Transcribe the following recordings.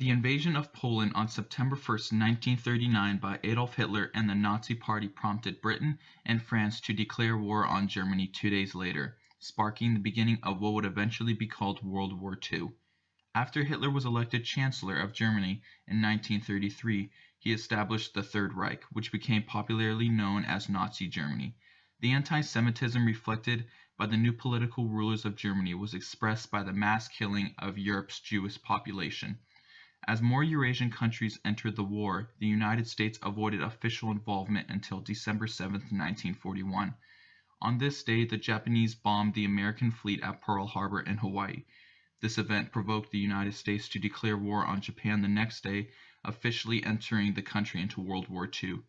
The invasion of Poland on September 1, 1939 by Adolf Hitler and the Nazi Party prompted Britain and France to declare war on Germany 2 days later, sparking the beginning of what would eventually be called World War II. After Hitler was elected Chancellor of Germany in 1933, he established the Third Reich, which became popularly known as Nazi Germany. The anti-Semitism reflected by the new political rulers of Germany was expressed by the mass killing of Europe's Jewish population. As more Eurasian countries entered the war, the United States avoided official involvement until December 7, 1941. On this day, the Japanese bombed the American fleet at Pearl Harbor in Hawaii. This event provoked the United States to declare war on Japan the next day, officially entering the country into World War II.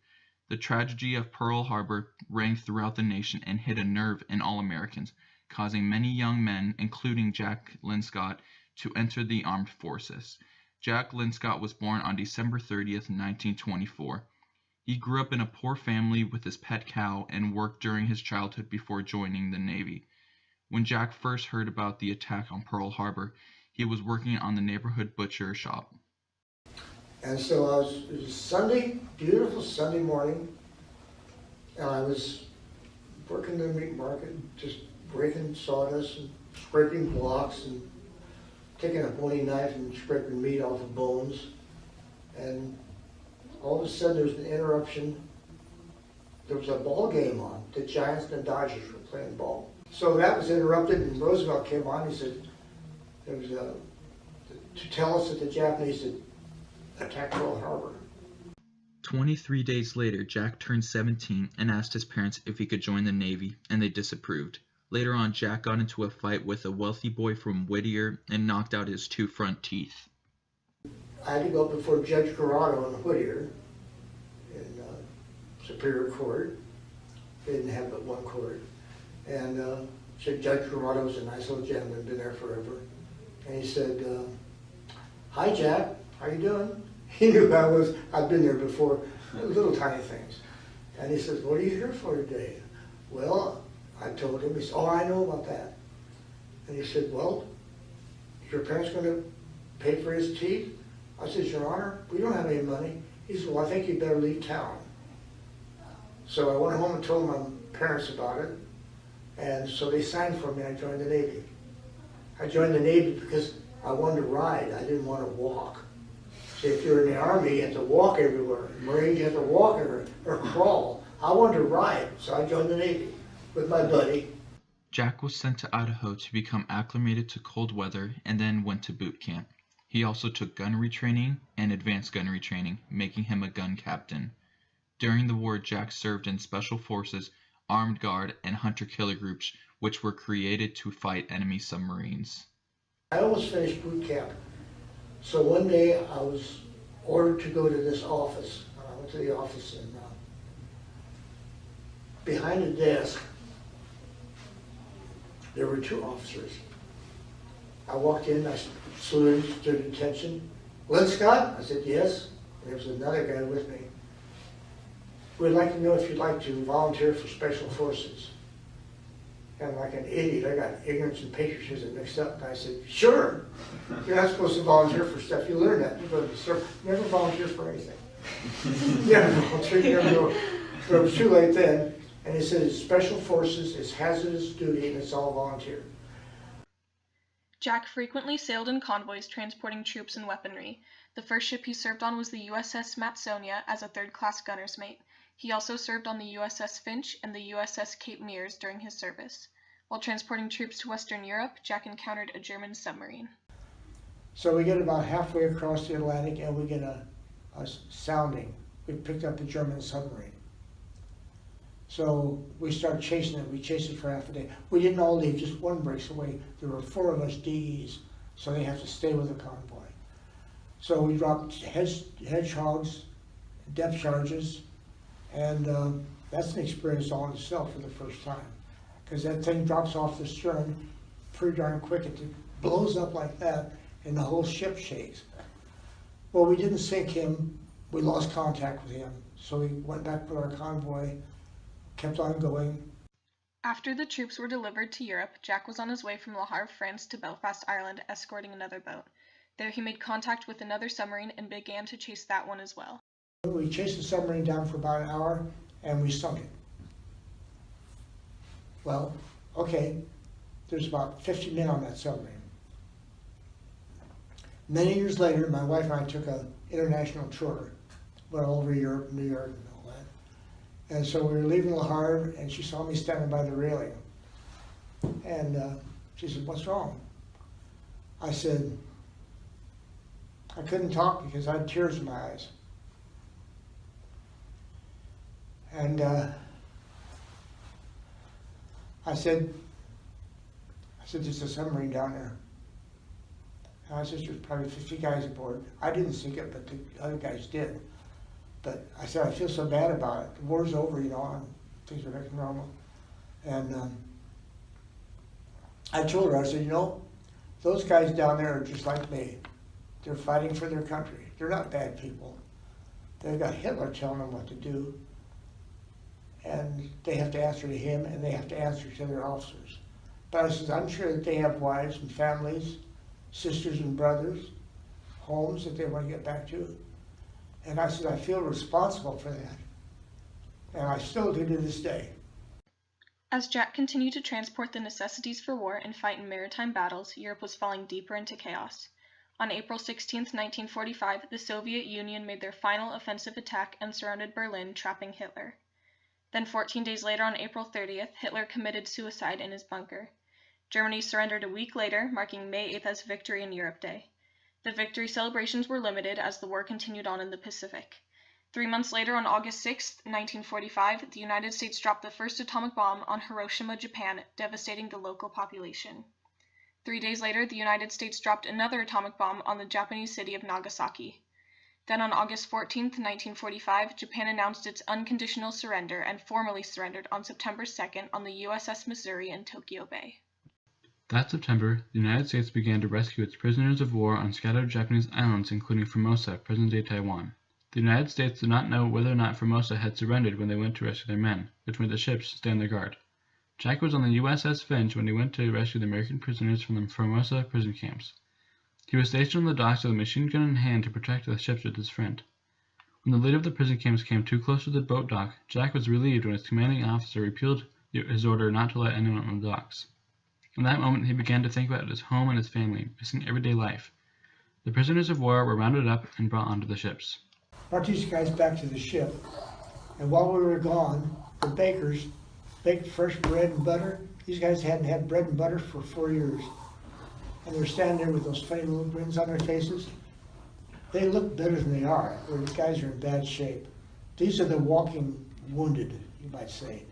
The tragedy of Pearl Harbor rang throughout the nation and hit a nerve in all Americans, causing many young men, including Jack Linscott, to enter the armed forces. Jack Linscott was born on December 30th, 1924. He grew up in a poor family with his pet cow and worked during his childhood before joining the Navy. When Jack first heard about the attack on Pearl Harbor, he was working on the neighborhood butcher shop. And so it was Sunday, beautiful Sunday morning, and I was working the meat market, just breaking sawdust and scraping blocks and taking a boning knife and scraping meat off of bones. And all of a sudden there was an interruption. There was a ball game on. The Giants and the Dodgers were playing ball. So that was interrupted, and Roosevelt came on. He said, there was to tell us that the Japanese had attacked Pearl Harbor. 23 days later, Jack turned 17 and asked his parents if he could join the Navy, and they disapproved. Later on, Jack got into a fight with a wealthy boy from Whittier and knocked out his 2 front teeth. I had to go before Judge Corrado in Whittier in Superior Court. They didn't have but one court. And Judge Corrado was a nice little gentleman, been there forever. And he said, "Hi, Jack, how you doing?" He knew I'd been there before, little tiny things. And he says, "What are you here for today?" Well, I told him. He said, "Oh, I know about that." And he said, "Well, is your parents going to pay for his teeth?" I said, "Your Honor, we don't have any money." He said, "Well, I think you better leave town." So I went home and told my parents about it. And so they signed for me. I joined the Navy. I joined the Navy because I wanted to ride. I didn't want to walk. See, if you're in the Army, you have to walk everywhere. Marines, you have to walk everywhere or crawl. I wanted to ride, so I joined the Navy with my buddy. Jack was sent to Idaho to become acclimated to cold weather and then went to boot camp. He also took gunnery training and advanced gunnery training, making him a gun captain. During the war, Jack served in Special Forces, Armed Guard, and Hunter-Killer groups, which were created to fight enemy submarines. I almost finished boot camp. So one day I was ordered to go to this office. I went to the office, and behind the desk there were 2 officers. I walked in, I saluted, stood at attention. "Linscott?" I said, "Yes." And there was another guy with me. "We'd like to know if you'd like to volunteer for Special Forces." And like an idiot, I got ignorance and patriotism mixed up, and I said, "Sure. You're not supposed to volunteer for stuff. You learn that. You go to serve. Never volunteer for anything." Never volunteer. You never go. But it was too late then. And he said, "It's Special Forces, it's hazardous duty, and it's all volunteer." Jack frequently sailed in convoys transporting troops and weaponry. The first ship he served on was the USS Matsonia as a third-class gunner's mate. He also served on the USS Finch and the USS Cape Meares during his service. While transporting troops to Western Europe, Jack encountered a German submarine. So we get about halfway across the Atlantic and we get a sounding. We picked up a German submarine. So we start chasing it. We chased it for half a day. We didn't all leave, just one breaks away. There were 4 of us DEs, so they have to stay with the convoy. So we dropped hedgehogs, depth charges, and that's an experience all in itself for the first time. Because that thing drops off the stern pretty darn quick. It blows up like that, and the whole ship shakes. Well, we didn't sink him. We lost contact with him. So we went back with our convoy, kept on going. After the troops were delivered to Europe, Jack was on his way from Le Havre, France to Belfast, Ireland, escorting another boat. There he made contact with another submarine and began to chase that one as well. We chased the submarine down for about an hour and we sunk it. Well, okay, there's about 50 men on that submarine. Many years later, my wife and I took an international tour, went all over Europe, New York and all that. And so we were leaving Le Havre and she saw me standing by the railing. And she said, "What's wrong?" I said, I couldn't talk because I had tears in my eyes. And I said, there's a submarine down there. And I said, there's probably 50 guys aboard. I didn't sink it, but the other guys did. But I said, I feel so bad about it. The war's over, you know, and things are back to normal. And I told her, I said, you know, those guys down there are just like me. They're fighting for their country. They're not bad people. They've got Hitler telling them what to do. And they have to answer to him, and they have to answer to their officers. But I said, I'm sure that they have wives and families, sisters and brothers, homes that they want to get back to. And I said, I feel responsible for that. And I still do to this day. As Jack continued to transport the necessities for war and fight in maritime battles, Europe was falling deeper into chaos. On April 16, 1945, the Soviet Union made their final offensive attack and surrounded Berlin, trapping Hitler. Then 14 days later, on April 30th, Hitler committed suicide in his bunker. Germany surrendered a week later, marking May 8th as Victory in Europe Day. The victory celebrations were limited as the war continued on in the Pacific. 3 months later, on August 6, 1945, the United States dropped the first atomic bomb on Hiroshima, Japan, devastating the local population. 3 days later, the United States dropped another atomic bomb on the Japanese city of Nagasaki. Then on August 14, 1945, Japan announced its unconditional surrender and formally surrendered on September 2nd on the USS Missouri in Tokyo Bay. That September, the United States began to rescue its prisoners of war on scattered Japanese islands, including Formosa, present-day Taiwan. The United States did not know whether or not Formosa had surrendered when they went to rescue their men, which made the ships stand their guard. Jack was on the USS Finch when he went to rescue the American prisoners from the Formosa prison camps. He was stationed on the docks with a machine gun in hand to protect the ships with his friend. When the leader of the prison camps came too close to the boat dock, Jack was relieved when his commanding officer repealed his order not to let anyone on the docks. In that moment, he began to think about his home and his family, missing everyday life. The prisoners of war were rounded up and brought onto the ships. Brought these guys back to the ship, and while we were gone, the bakers baked fresh bread and butter. These guys hadn't had bread and butter for 4 years. And they're standing there with those funny little grins on their faces. They look better than they are. These guys are in bad shape. These are the walking wounded, you might say.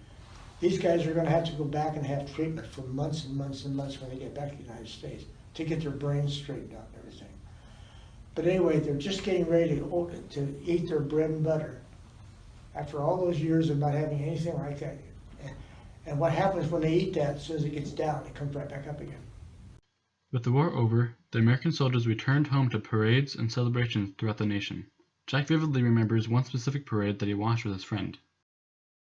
These guys are going to have to go back and have treatment for months and months and months when they get back to the United States to get their brains straightened out and everything. But anyway, they're just getting ready to eat their bread and butter after all those years of not having anything like that. And what happens when they eat that, as soon as it gets down, it comes right back up again. With the war over, the American soldiers returned home to parades and celebrations throughout the nation. Jack vividly remembers one specific parade that he watched with his friend.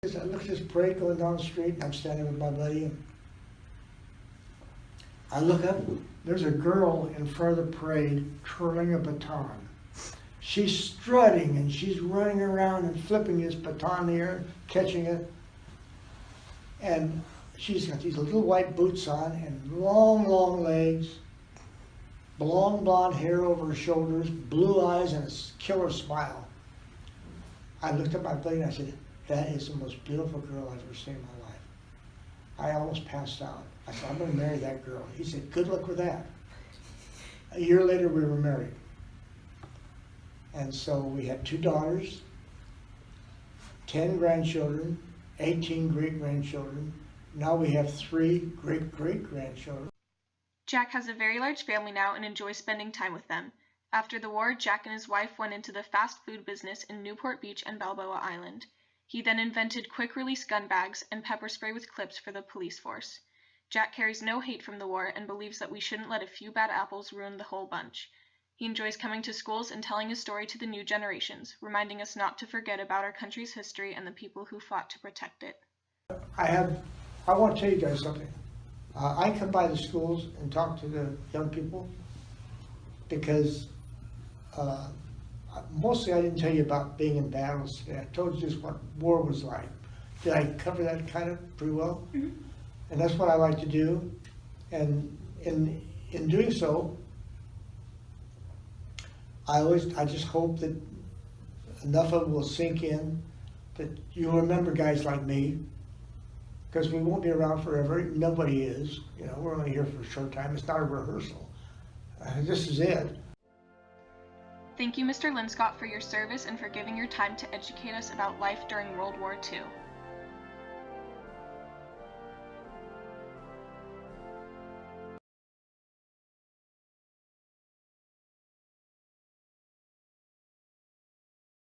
I look at this parade going down the street, and I'm standing with my buddy, and I look up, there's a girl in front of the parade twirling a baton. She's strutting, and she's running around and flipping this baton in the air, catching it, and she's got these little white boots on and long, long legs, long blonde hair over her shoulders, blue eyes, and a killer smile. I looked at my buddy and I said, that is the most beautiful girl I've ever seen in my life. I almost passed out. I said, I'm going to marry that girl. He said, good luck with that. A year later, we were married. And so we had 2 daughters, 10 grandchildren, 18 great-grandchildren. Now we have 3 great-great-grandchildren. Jack has a very large family now and enjoys spending time with them. After the war, Jack and his wife went into the fast food business in Newport Beach and Balboa Island. He then invented quick-release gun bags and pepper spray with clips for the police force. Jack carries no hate from the war and believes that we shouldn't let a few bad apples ruin the whole bunch. He enjoys coming to schools and telling his story to the new generations, reminding us not to forget about our country's history and the people who fought to protect it. I want to tell you guys something. I come by the schools and talk to the young people because mostly I didn't tell you about being in battles today. I told you just what war was like. Did I cover that kind of pretty well? Mm-hmm. And that's what I like to do. And in doing so, I just hope that enough of it will sink in that you'll remember guys like me, because we won't be around forever. Nobody is. You know, we're only here for a short time. It's not a rehearsal. This is it. Thank you, Mr. Linscott, for your service and for giving your time to educate us about life during World War II.